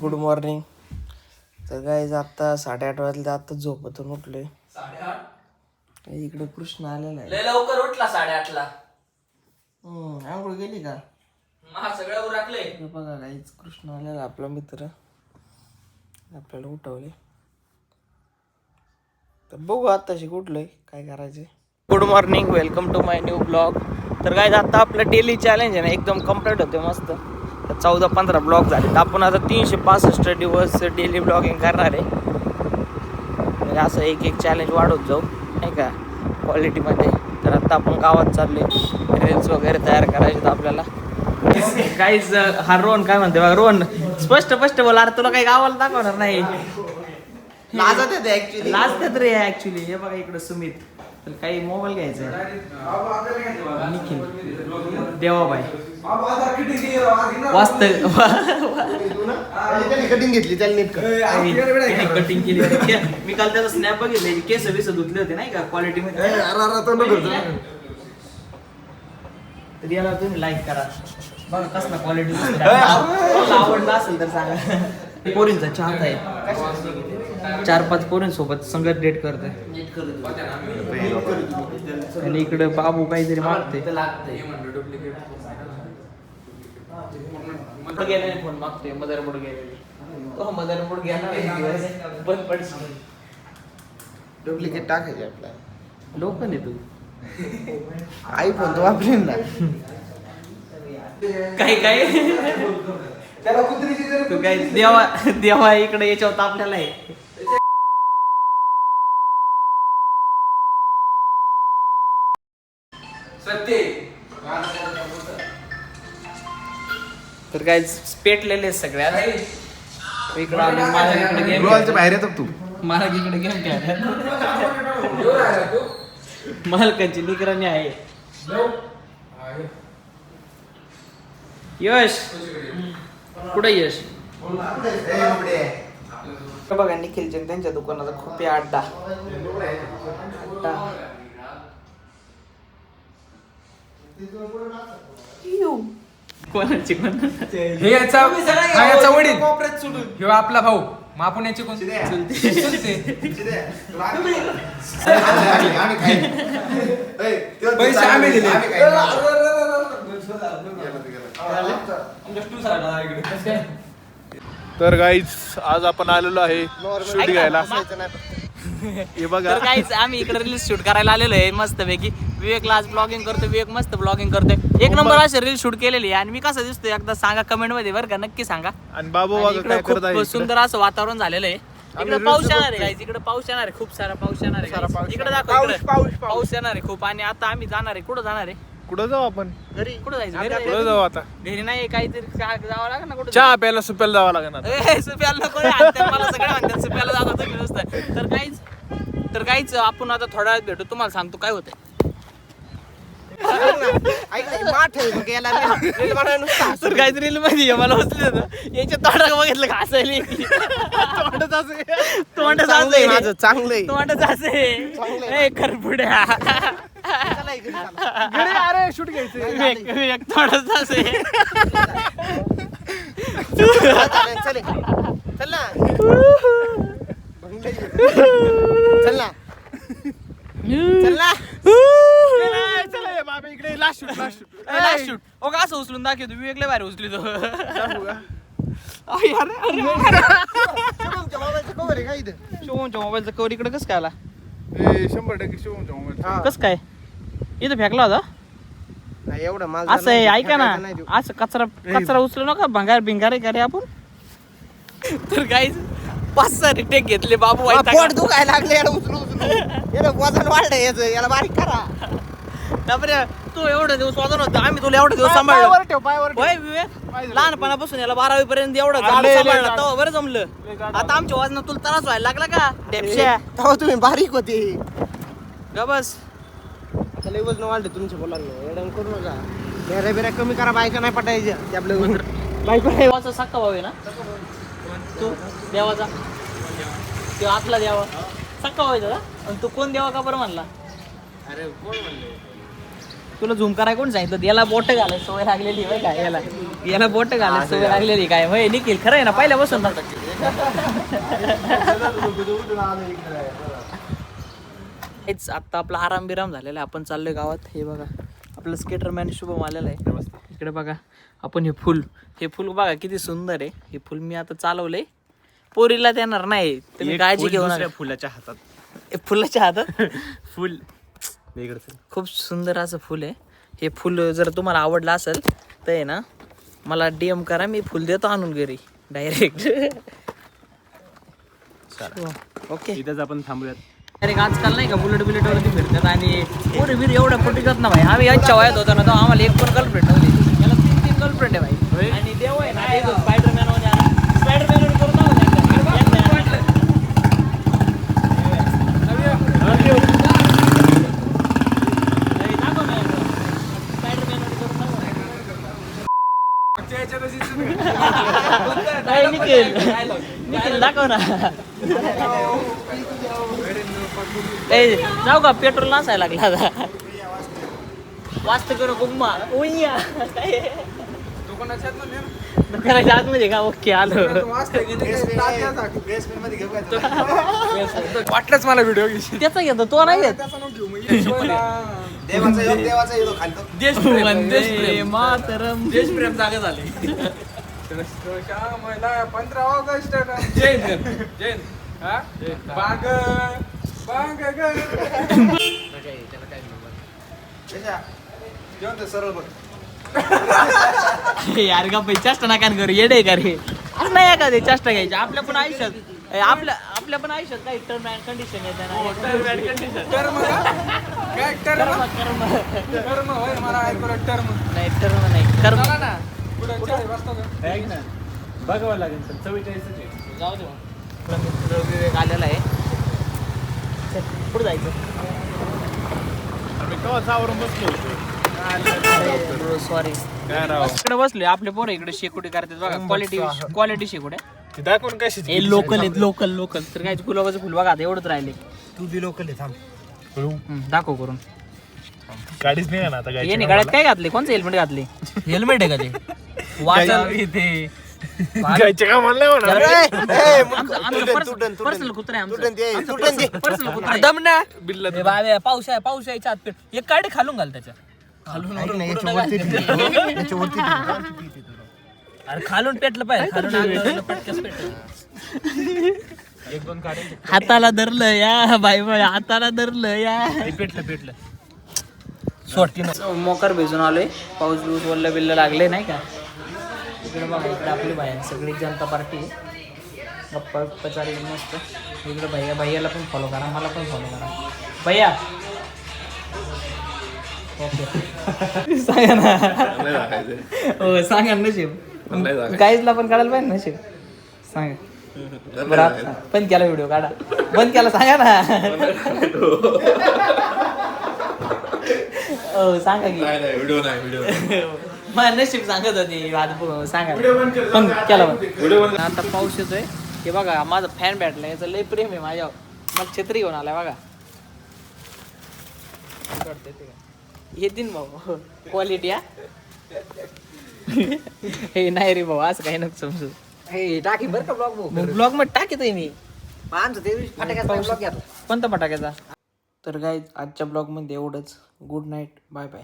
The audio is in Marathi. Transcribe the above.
Good morning. तर गाईज आत्ता 8:30 वाजले. आत्ता झोपतून उठले. 8:30 इकडे कृष्ण आलेला आहे. लवकर उठला 8:30ला. आंघोळ गेली का? सगळं उरकले. बघा गाईज कृष्ण आलेला आपला मित्र. आपल्याला उठवले. तर बघू आत्ताशी कुठलंय काय करायचे. Good morning, welcome to my new blog. तर गाईज आता आपलं डेली चॅलेंज आहे ना एकदम कम्प्लीट होते मस्त. 14-15 ब्लॉग झाले. तर आपण आता 365 दिवस डेली ब्लॉगिंग करणार आहे. म्हणजे असं एक चॅलेंज वाढवत जाऊ नाही का क्वालिटीमध्ये. तर आता आपण गावात चालले. रील्स वगैरे तयार करायचे आपल्याला. काहीच हा रोहन काय म्हणते बघा. रोहन स्पष्ट बोला. अरे तुला काही गावाला दाखवणार नाही. लाजतात रे ऍक्च्युली. हे बघा इकडे सुमित. तर काही मोबाईल घ्यायचा आहे. निखिल देवाबाई वास्त कटिंग घेतली त्याला कटिंग केली. मी काल त्याचा स्नॅप बघितले. केस धुतले होते नाही का क्वालिटी मध्ये. तर याला तुम्ही लाईक करा. बघा कसला क्वालिटी आवडला असेल तर सांगा. पोरींचा चाहता आहे. 4-5 पोरींसोबत संगत डेट करते. आणि इकडे बाबू काहीतरी मागते. गेलेले फोन मागतोय. मदरबोर्ड गेलेले. तो मदरबोर्ड गेला बंद पडशी. डुप्लिकेट टाकायचे आपल्याला. लोक नाही तू आयफोन तो वापरेन ना. काय तू काय देवा इकडे याच्यावर आपल्याला आहे. तर काय पेटलेले सगळ्यात. इकडे आले मला गेम बाहेर येतो तू. मला इकडे गेम खेळायला मालकांची निगराणी आहे. यश कुठे यश? बघा निखिलचे त्यांच्या दुकानाचा खूप अड्डा. कोणाची हे याचा वडील ह्यो आपला भाऊ. मग आपण याची कोणती पैसे आम्ही दिले. तर गाईज आज आपण आलेलो आहे शूट घ्यायला. हे बघा गाईज आम्ही इकडे रील्स शूट करायला आलेलो आहे मस्त पैकी. विवेकला आज ब्लॉगिंग करतो. विवेक मस्त ब्लॉगिंग करतोय. एक नंबर असे रील शूट केलेली आहे. आणि मी कसं दिसतोय एकदा सांगा कमेंट मध्ये बरं का. नक्की सांगा. आणि बाबू बघा काय करत आहे. खूप सुंदर असं वातावरण झालेलं आहे. इकडे पाऊस येणार आहे गाईज. इकडे पाऊस येणार आहे. खूप सारा पाऊस येणार आहे. इकडे दाखव. पाऊस येणार आहे खूप. आणि आता आम्ही जाणार आहे. कुठं जाणार आहे? कुठं जाऊ आपण? घरी. कुठं जायचं? कुठं जाऊ आता? घरी नाही काहीतरी जावं लागेल ना. कुठं चहा प्यायला सुप्याला जावं लागणार. सुप्याला नको रे. हाणतात मला सगळं म्हणतात सुप्याला जातो तुम्ही नुसतं. तर काहीच आपण आता थोड्या वेळात भेटू. तुम्हाला सांगतो काय होतंय. तर काहीच रील मध्ये मला उचले होतं. याच्या तोंडात बघितलं का हसायला. तोंडच माझं चांगलंय. तोंडच हसे करपुड्या. अरे शूट घ्यायचं. तोंडच हसे. चल ना. बाबा इकडे लास्ट शूट. ओ असं उचलून दाखवतो. विवेकला बाहेर उचली तो. शिवमच्या मोबाईलचा कवर इकडे कसं काय आला? 100% शिवमच्या मोबाईल. कसं काय इथं फेकला होता? नाही एवढं माल असं आहे ऐका ना. असं कचरा उचलू नका. भंगार भिंगार करे आपण. तर काहीच 5-6 रिटेक घेतले. बाबू पोट दुखायला लागले. याला उचलू याला वजन वाढलं याचं. याला बारीक करा. तू एवढे दिवस वजन होतं. आम्ही तुला एवढे दिवस सांभाळलं. होय विवेक लहानपणापासून याला 12वी पर्यंत एवढं झाड सांभाळलं. तेव्हा बरं जमलं. आता आमच्या वजनात तुला त्रास व्हायला लागला का? डेपश्या तेव्हा तुम्ही बारीक होते. ग बस. आता लय वजन वाढले तुमच्या बोलायला. एवढं करू नका. बेऱ्या बेऱ्या कमी करा. बायका नाही पटायच्या. ते आपलं बायको देवाचा सक्का भाऊ आहे ना तू. देवाचा तो आतला देवा सक्का भाऊ आहे दादा. आणि तू कोण देवा का बरं म्हणला? अरे कोण म्हणले? तुला झूम कराय कोण सांगितलं याला बोट घालायची सवय लागलेली आहे काय याला बोट घालायची सवय लागलेली काय होय निखिल खरं आहे ना पहिल्यापासून हेच आता आपला आराम बिराम झालेला आहे. आपण चाललोय गावात. हे बघा आपलं स्केटरमॅन शुभम आलेलं आहे. इकडे बघा आपण हे फुल बघा किती सुंदर आहे. हे फुल मी आता चालवलंय. पोरीला देणार नाही तुम्ही काळजी घेऊ नका. फुलाच्या हातात फुलाच्या हातात फुल खूप सुंदर असं फुल आहे. हे फुल जर तुम्हाला आवडलं असेल तर आहे ना मला DM करा. मी फुल देतो आणून घरी डायरेक्ट. ओके इथेच आपण थांबूयात. अरे आजकाल नाही का बुलेट वरती फिरतात आणि पोरी बीर एवढ्या फुटीतात ना भाई. आम्ही यांच्या वयात होतो ना तो आम्हाला एक पण गर्लफ्रेंड नव्हती. याला 3 गर्लफ्रेंड आहे भाई. आणि देव आहे ना स्पायडरमॅन मध्ये स्पायडरमॅन करून निखिल दाखव ना. जाऊ का पेट्रोल नसायला लागला आता. वाचत करू गुम्मा उय्या दुकानाच्या आतमध्ये का. ओके आलो. वाटलंच मला व्हिडिओ त्याचा घेतो तो नाही घेत. मातरम देशप्रेम जागा झाले. 15 ऑगस्ट जैन जैन बाग बाग सरळ बघ यार का चेष्टा नका करू येडे का रे. असं नाही का ते चेष्टा घ्यायची. आपल्या पण आयुष्यात आपल्या पण आयुष्यात काही टर्म अँड कंडिशन येते ना. टर्म होय मला ऐकलं टर्म नाही टर्म नाही कर्म ना बघावं लागेल सर 44 जाऊ दे विवेक आलेला आहे. पुढे जायचं. आम्ही केव्हा सावरून बसलो होतो. सॉरी काय राव इकडे बसलोय. आपले पोरं इकडे शेकोटी करतात बघा. क्वालिटी शेकोट्या ती दाखवून कशी हे लोकल आहेत. लोकल तर काय गुलाबाचं फुल बघा आता एवढंच राहिले. तू बी लोकल आहे थांब. दाखव करून. गाडीच नाही ना आता ये गळ्यात काय घातले. कोणचं हेल्मेट घातले. हेल्मेट आहे का ते वाचल इथे गायचे का म्हणलं पर्सनल कुत्रा आहे पाऊस आहे चात पेट एक काढे खालून घाल त्याच्या अरे खालून पेटलं पाहिजे. खालून पटकस पेटलं. हाताला धरलं या बाई हाताला धरलं या. पेटलं सोडती मोकार भिजून आलोय. पाऊस बिऊस वल्ल बिल्ल लागले नाही का. इकडे बघा इकडे आपली बाहेर सगळी जनता पार्टी गप्पा चालली मस्त. इकडे भैयाला पण फॉलो करा. मला पण फॉलो करा भैया. ओके सांगा ना. हो सांगा नशीब गाईजला पण काढायला पाहिजे नशीब. सांगा बरं बंद केला व्हिडिओ काढा. बंद केला सांगा ना. हो सांगा की व्हिडिओ नाही मला नशीब सांगत होती सांगा पण केला. आता पाऊस येतोय. हे बघा माझं फॅन भेटला. याचं लय प्रेम आहे माझ्यावर. मला छत्री घेऊन आलाय बघा. येतील भाऊ क्वालिटी हे नाही रे भाऊ असं काही नको समजू. टाकी बरं का ब्लॉग ब्लॉग मध्ये टाकतोय मी. फटाक्याचा कोणता फटाक्याचा. तर गाईज आजच्या ब्लॉग मध्ये एवढंच. Good night bye bye.